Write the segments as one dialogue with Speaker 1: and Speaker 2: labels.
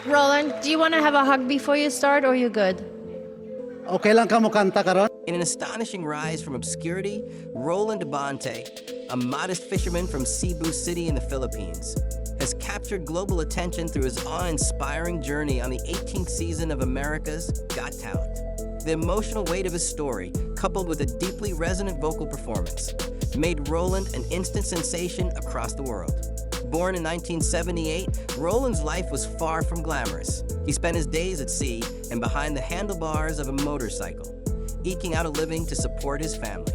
Speaker 1: Roland, do you want to have a hug before you start, or you good?
Speaker 2: Okay lang ka mo kanta karon?
Speaker 3: In an astonishing rise from obscurity, Roland Abante, a modest fisherman from Cebu City in the Philippines, has captured global attention through his awe-inspiring journey on the 18th season of America's Got Talent. The emotional weight of his story, coupled with a deeply resonant vocal performance, made Roland an instant sensation across the world. Born in 1978, Roland's life was far from glamorous. He spent his days at sea and behind the handlebars of a motorcycle, eking out a living to support his family.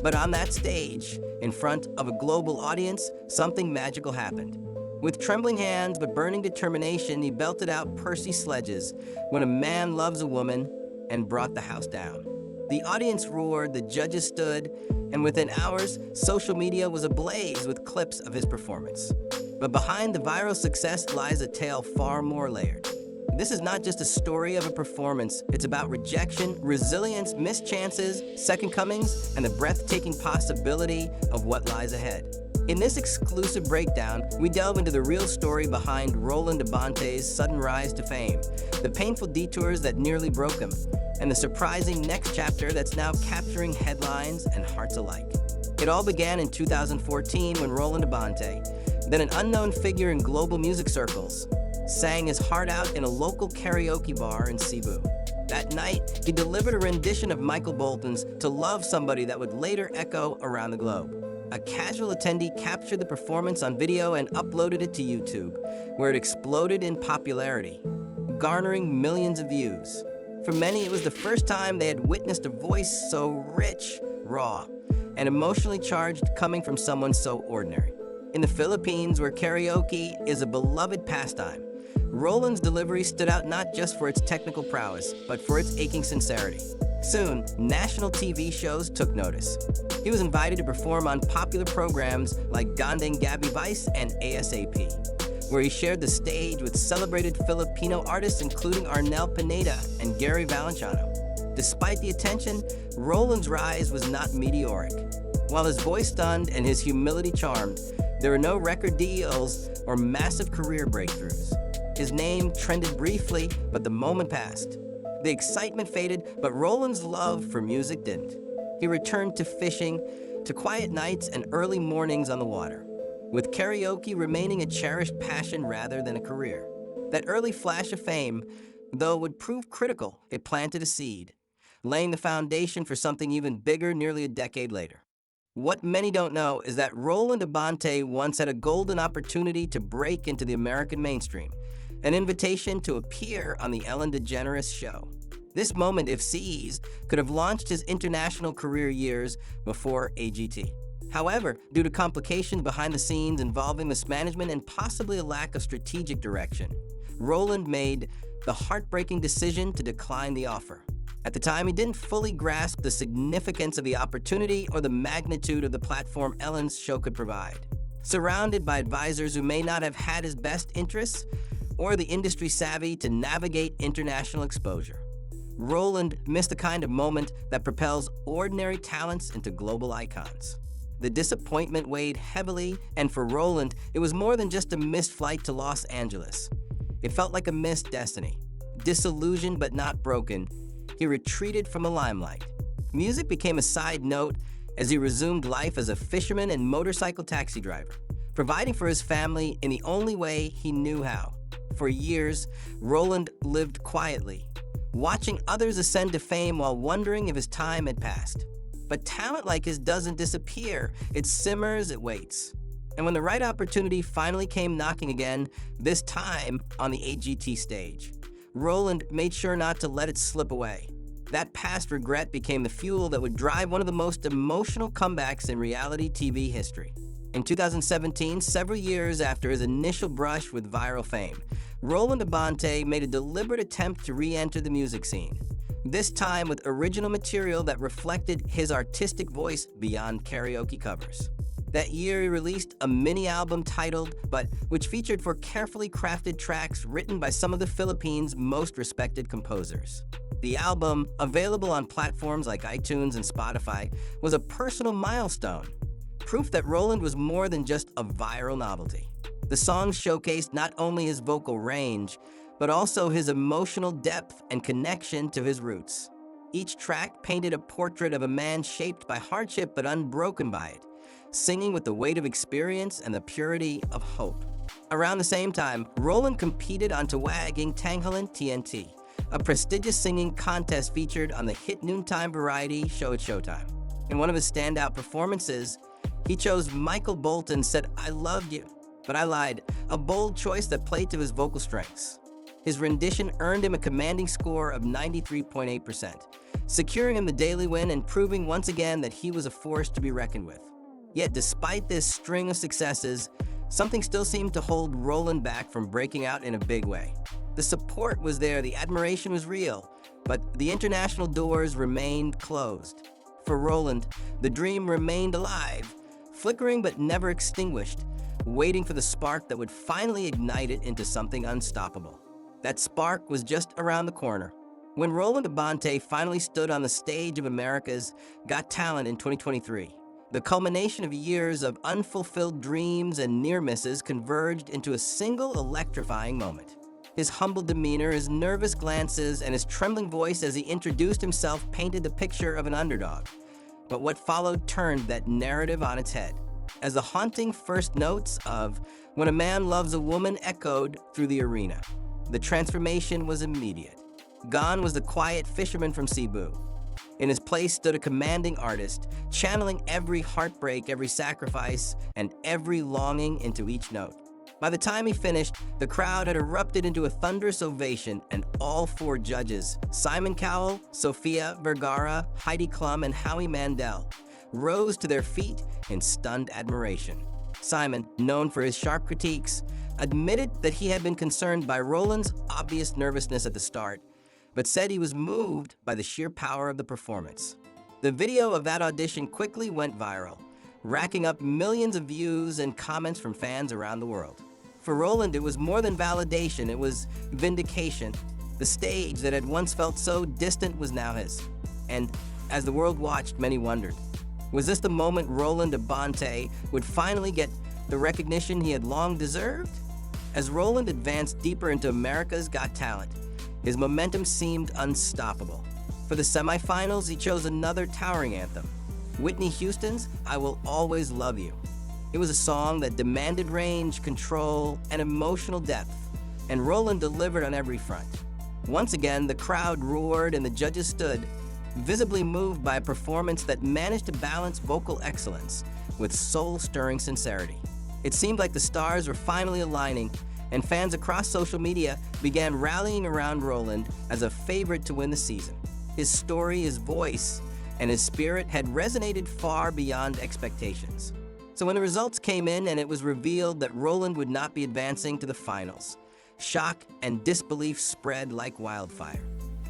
Speaker 3: But on that stage, in front of a global audience, something magical happened. With trembling hands but burning determination, he belted out Percy Sledges, When a Man Loves a Woman, and brought the house down. The audience roared, the judges stood, and within hours, social media was ablaze with clips of his performance. But behind the viral success lies a tale far more layered. This is not just a story of a performance, it's about rejection, resilience, missed chances, second comings, and the breathtaking possibility of what lies ahead. In this exclusive breakdown, we delve into the real story behind Roland Abante's sudden rise to fame, the painful detours that nearly broke him, and the surprising next chapter that's now capturing headlines and hearts alike. It all began in 2014 when Roland Abante, then an unknown figure in global music circles, sang his heart out in a local karaoke bar in Cebu. That night, he delivered a rendition of Michael Bolton's To Love Somebody that would later echo around the globe. A casual attendee captured the performance on video and uploaded it to YouTube, where it exploded in popularity, garnering millions of views. For many, it was the first time they had witnessed a voice so rich, raw, and emotionally charged coming from someone so ordinary. In the Philippines, where karaoke is a beloved pastime, Roland's delivery stood out not just for its technical prowess, but for its aching sincerity. Soon, national TV shows took notice. He was invited to perform on popular programs like Gandeng Gabi Vice and ASAP, where he shared the stage with celebrated Filipino artists including Arnel Pineda and Gary Valenciano. Despite the attention, Roland's rise was not meteoric. While his voice stunned and his humility charmed, there were no record deals or massive career breakthroughs. His name trended briefly, but the moment passed. The excitement faded, but Roland's love for music didn't. He returned to fishing, to quiet nights and early mornings on the water, with karaoke remaining a cherished passion rather than a career. That early flash of fame, though, would prove critical. It planted a seed, laying the foundation for something even bigger nearly a decade later. What many don't know is that Roland Abante once had a golden opportunity to break into the American mainstream, an invitation to appear on the Ellen DeGeneres show. This moment, if seized, could have launched his international career years before AGT. However, due to complications behind the scenes involving mismanagement and possibly a lack of strategic direction, Roland made the heartbreaking decision to decline the offer. At the time, he didn't fully grasp the significance of the opportunity or the magnitude of the platform Ellen's show could provide. Surrounded by advisors who may not have had his best interests or the industry savvy to navigate international exposure, Roland missed the kind of moment that propels ordinary talents into global icons. The disappointment weighed heavily, and for Roland, it was more than just a missed flight to Los Angeles. It felt like a missed destiny. Disillusioned but not broken, he retreated from the limelight. Music became a side note as he resumed life as a fisherman and motorcycle taxi driver, providing for his family in the only way he knew how. For years, Roland lived quietly, watching others ascend to fame while wondering if his time had passed. But talent like his doesn't disappear. It simmers, it waits. And when the right opportunity finally came knocking again, this time on the AGT stage, Roland made sure not to let it slip away. That past regret became the fuel that would drive one of the most emotional comebacks in reality TV history. In 2017, several years after his initial brush with viral fame, Roland Abante made a deliberate attempt to re-enter the music scene, this time with original material that reflected his artistic voice beyond karaoke covers. That year, he released a mini-album titled But, which featured 4 carefully crafted tracks written by some of the Philippines' most respected composers. The album, available on platforms like iTunes and Spotify, was a personal milestone, proof that Roland was more than just a viral novelty. The songs showcased not only his vocal range, but also his emotional depth and connection to his roots. Each track painted a portrait of a man shaped by hardship but unbroken by it, singing with the weight of experience and the purity of hope. Around the same time, Roland competed on Tawagging Tanghalan TNT, a prestigious singing contest featured on the hit noontime variety show at Showtime. In one of his standout performances, he chose Michael Bolton's "Said I Loved You, But I Lied," a bold choice that played to his vocal strengths. His rendition earned him a commanding score of 93.8%, securing him the daily win and proving once again that he was a force to be reckoned with. Yet despite this string of successes, something still seemed to hold Roland back from breaking out in a big way. The support was there, the admiration was real, but the international doors remained closed. For Roland, the dream remained alive, flickering but never extinguished, waiting for the spark that would finally ignite it into something unstoppable. That spark was just around the corner. When Roland Abante finally stood on the stage of America's Got Talent in 2023, the culmination of years of unfulfilled dreams and near misses converged into a single electrifying moment. His humble demeanor, his nervous glances, and his trembling voice as he introduced himself painted the picture of an underdog. But what followed turned that narrative on its head, as the haunting first notes of "When a Man Loves a Woman" echoed through the arena. The transformation was immediate. Gone was the quiet fisherman from Cebu. In his place stood a commanding artist, channeling every heartbreak, every sacrifice, and every longing into each note. By the time he finished, the crowd had erupted into a thunderous ovation, and all four judges, Simon Cowell, Sofia Vergara, Heidi Klum, and Howie Mandel, rose to their feet in stunned admiration. Simon, known for his sharp critiques, admitted that he had been concerned by Roland's obvious nervousness at the start, but said he was moved by the sheer power of the performance. The video of that audition quickly went viral, racking up millions of views and comments from fans around the world. For Roland, it was more than validation, it was vindication. The stage that had once felt so distant was now his. And as the world watched, many wondered, was this the moment Roland Abante would finally get the recognition he had long deserved? As Roland advanced deeper into America's Got Talent, his momentum seemed unstoppable. For the semifinals, he chose another towering anthem, Whitney Houston's "I Will Always Love You." It was a song that demanded range, control, and emotional depth, and Roland delivered on every front. Once again, the crowd roared and the judges stood, visibly moved by a performance that managed to balance vocal excellence with soul-stirring sincerity. It seemed like the stars were finally aligning, and fans across social media began rallying around Roland as a favorite to win the season. His story, his voice, and his spirit had resonated far beyond expectations. So when the results came in and it was revealed that Roland would not be advancing to the finals, shock and disbelief spread like wildfire.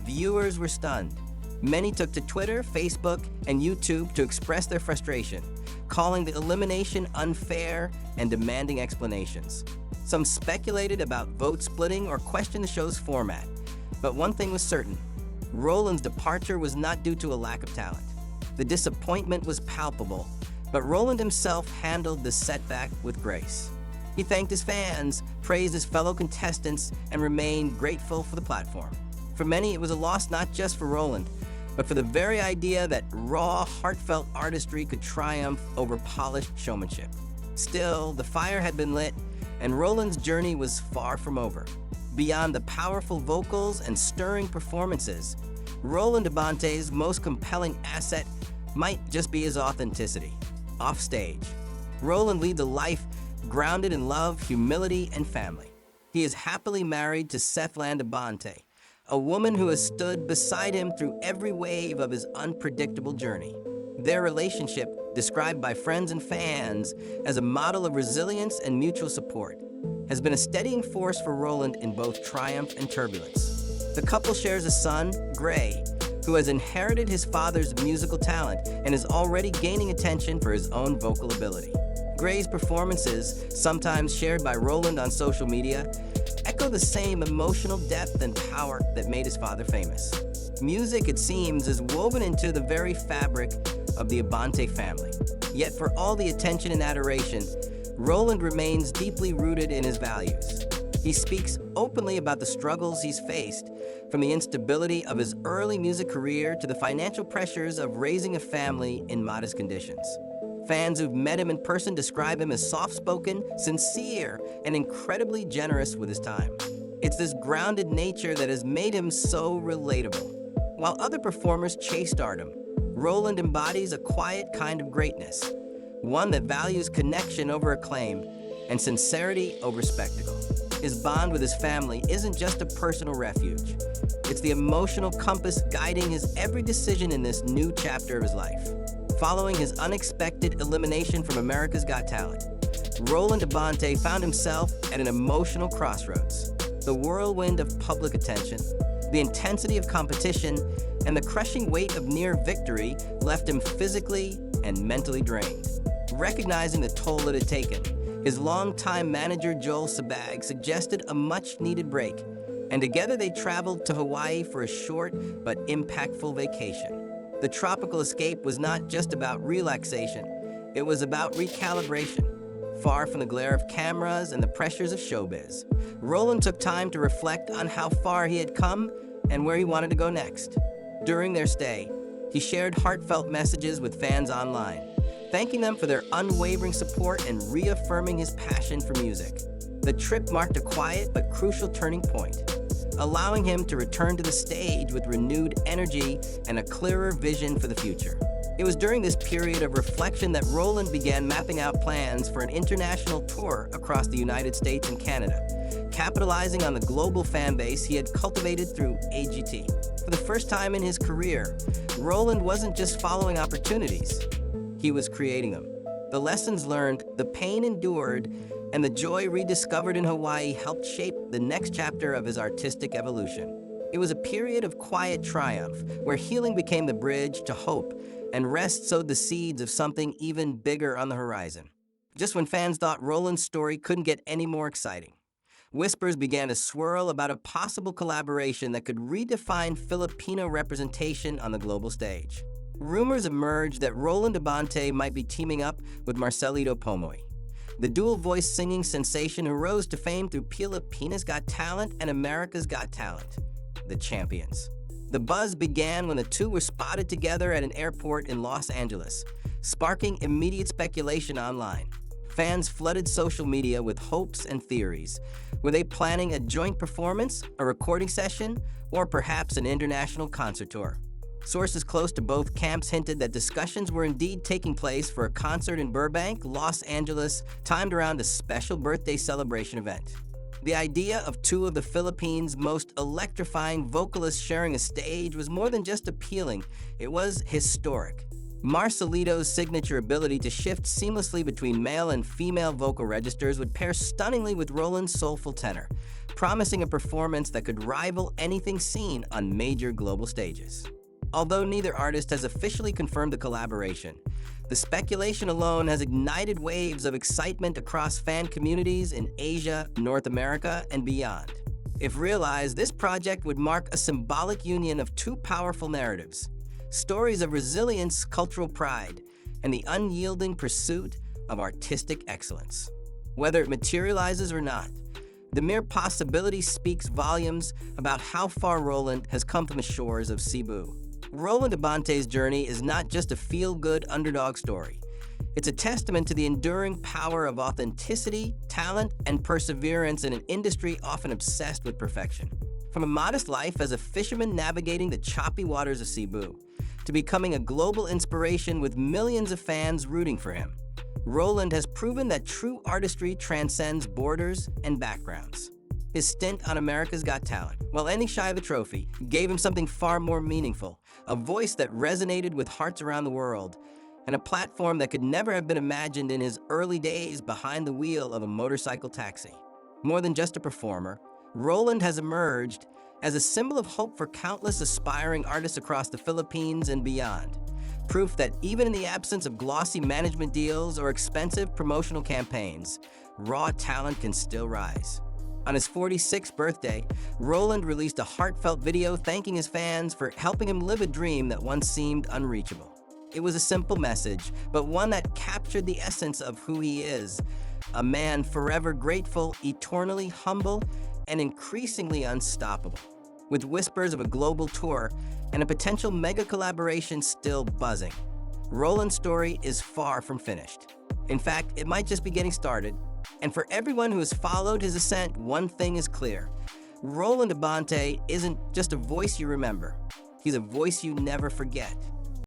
Speaker 3: Viewers were stunned. Many took to Twitter, Facebook, and YouTube to express their frustration, calling the elimination unfair and demanding explanations. Some speculated about vote splitting or questioned the show's format. But one thing was certain: Roland's departure was not due to a lack of talent. The disappointment was palpable, but Roland himself handled the setback with grace. He thanked his fans, praised his fellow contestants, and remained grateful for the platform. For many, it was a loss not just for Roland, but for the very idea that raw, heartfelt artistry could triumph over polished showmanship. Still, the fire had been lit, and Roland's journey was far from over. Beyond the powerful vocals and stirring performances, Roland Abante's most compelling asset might just be his authenticity. Offstage, Roland leads a life grounded in love, humility, and family. He is happily married to Setland Abante, a woman who has stood beside him through every wave of his unpredictable journey. Their relationship, described by friends and fans as a model of resilience and mutual support, has been a steadying force for Roland in both triumph and turbulence. The couple shares a son, Gray, who has inherited his father's musical talent and is already gaining attention for his own vocal ability. Gray's performances, sometimes shared by Roland on social media, echo the same emotional depth and power that made his father famous. Music, it seems, is woven into the very fabric of the Abante family. Yet for all the attention and adoration, Roland remains deeply rooted in his values. He speaks openly about the struggles he's faced, from the instability of his early music career to the financial pressures of raising a family in modest conditions. Fans who've met him in person describe him as soft-spoken, sincere, and incredibly generous with his time. It's this grounded nature that has made him so relatable. While other performers chase stardom, Roland embodies a quiet kind of greatness, one that values connection over acclaim and sincerity over spectacle. His bond with his family isn't just a personal refuge. It's the emotional compass guiding his every decision in this new chapter of his life. Following his unexpected elimination from America's Got Talent, Roland Abante found himself at an emotional crossroads. The whirlwind of public attention, the intensity of competition, and the crushing weight of near victory left him physically and mentally drained. Recognizing the toll it had taken, his longtime manager Joel Sabag suggested a much-needed break, and together they traveled to Hawaii for a short but impactful vacation. The tropical escape was not just about relaxation, it was about recalibration. Far from the glare of cameras and the pressures of showbiz, Roland took time to reflect on how far he had come and where he wanted to go next. During their stay, he shared heartfelt messages with fans online, thanking them for their unwavering support and reaffirming his passion for music. The trip marked a quiet but crucial turning point, allowing him to return to the stage with renewed energy and a clearer vision for the future. It was during this period of reflection that Roland began mapping out plans for an international tour across the United States and Canada, capitalizing on the global fan base he had cultivated through AGT. For the first time in his career, Roland wasn't just following opportunities, he was creating them. The lessons learned, the pain endured, and the joy rediscovered in Hawaii helped shape the next chapter of his artistic evolution. It was a period of quiet triumph, where healing became the bridge to hope, and rest sowed the seeds of something even bigger on the horizon. Just when fans thought Roland's story couldn't get any more exciting, whispers began to swirl about a possible collaboration that could redefine Filipino representation on the global stage. Rumors emerged that Roland Abante might be teaming up with Marcelito Pomoy, the dual-voice singing sensation who rose to fame through Filipina's Got Talent and America's Got Talent, the champions. The buzz began when the two were spotted together at an airport in Los Angeles, sparking immediate speculation online. Fans flooded social media with hopes and theories. Were they planning a joint performance, a recording session, or perhaps an international concert tour? Sources close to both camps hinted that discussions were indeed taking place for a concert in Burbank, Los Angeles, timed around a special birthday celebration event. The idea of two of the Philippines' most electrifying vocalists sharing a stage was more than just appealing, it was historic. Marcelito's signature ability to shift seamlessly between male and female vocal registers would pair stunningly with Roland's soulful tenor, promising a performance that could rival anything seen on major global stages. Although neither artist has officially confirmed the collaboration, the speculation alone has ignited waves of excitement across fan communities in Asia, North America, and beyond. If realized, this project would mark a symbolic union of two powerful narratives, stories of resilience, cultural pride, and the unyielding pursuit of artistic excellence. Whether it materializes or not, the mere possibility speaks volumes about how far Roland has come from the shores of Cebu. Roland Abante's journey is not just a feel-good underdog story. It's a testament to the enduring power of authenticity, talent, and perseverance in an industry often obsessed with perfection. From a modest life as a fisherman navigating the choppy waters of Cebu, to becoming a global inspiration with millions of fans rooting for him, Roland has proven that true artistry transcends borders and backgrounds. His stint on America's Got Talent, while ending shy of a trophy, gave him something far more meaningful, a voice that resonated with hearts around the world, and a platform that could never have been imagined in his early days behind the wheel of a motorcycle taxi. More than just a performer, Roland has emerged as a symbol of hope for countless aspiring artists across the Philippines and beyond. Proof that even in the absence of glossy management deals or expensive promotional campaigns, raw talent can still rise. On his 46th birthday, Roland released a heartfelt video thanking his fans for helping him live a dream that once seemed unreachable. It was a simple message, but one that captured the essence of who he is, A man forever grateful, eternally humble, and increasingly unstoppable. With whispers of a global tour and a potential mega collaboration still buzzing, Roland's story is far from finished. In fact, it might just be getting started. And for everyone who has followed his ascent, one thing is clear. Roland Abante isn't just a voice you remember. He's a voice you never forget.